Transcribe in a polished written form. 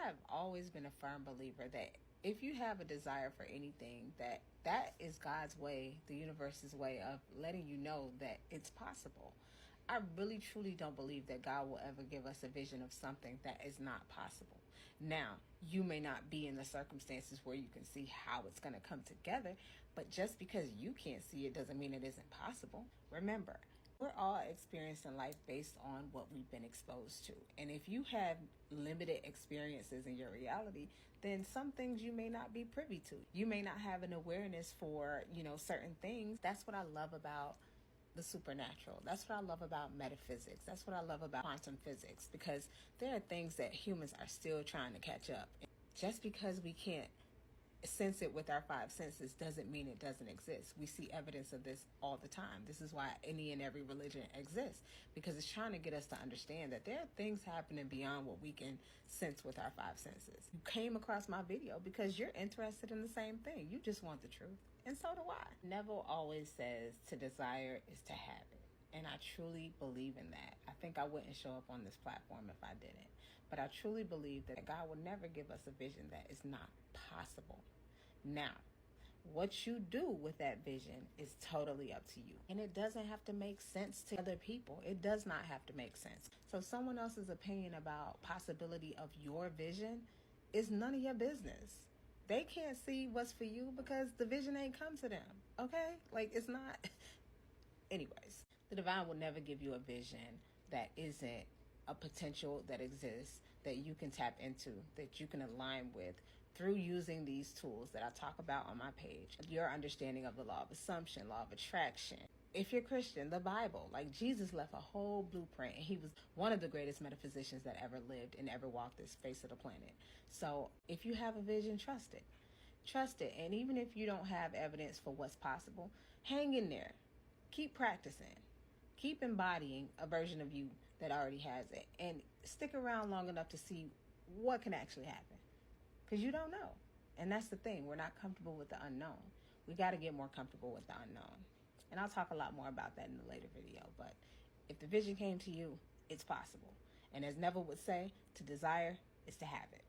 have always been a firm believer that if you have a desire for anything, that is God's way, the universe's way of letting you know that it's possible. I really truly don't believe that God will ever give us a vision of something that is not possible. Now, you may not be in the circumstances where you can see how it's going to come together, but just because you can't see it doesn't mean it isn't possible. Remember, we're all experiencing life based on what we've been exposed to. And if you have limited experiences in your reality, then some things you may not be privy to. You may not have an awareness for, certain things. That's what I love about the supernatural. That's what I love about metaphysics. That's what I love about quantum physics, because there are things that humans are still trying to catch up. Just because we can't sense it with our five senses doesn't mean it doesn't exist. We see evidence of this all the time. This is why any and every religion exists, because it's trying to get us to understand that there are things happening beyond what we can sense with our five senses. You came across my video because you're interested in the same thing. You just want the truth. And so do I. Neville always says to desire is to have it. And I truly believe in that. I think I wouldn't show up on this platform if I didn't. But I truly believe that God will never give us a vision that is not possible. Now, what you do with that vision is totally up to you. And it doesn't have to make sense to other people. It does not have to make sense. So someone else's opinion about possibility of your vision is none of your business. They can't see what's for you because the vision ain't come to them. Okay? It's not... Anyways, the divine will never give you a vision that isn't a potential that exists, that you can tap into, that you can align with through using these tools that I talk about on my page. Your understanding of the law of assumption, law of attraction. If you're Christian, the Bible, Jesus left a whole blueprint, and he was one of the greatest metaphysicians that ever lived and ever walked this face of the planet. So if you have a vision, trust it. Trust it. And even if you don't have evidence for what's possible, hang in there. Keep practicing. Keep embodying a version of you that already has it. And stick around long enough to see what can actually happen. Because you don't know. And that's the thing. We're not comfortable with the unknown. We got to get more comfortable with the unknown. And I'll talk a lot more about that in a later video. But if the vision came to you, it's possible. And as Neville would say, to desire is to have it.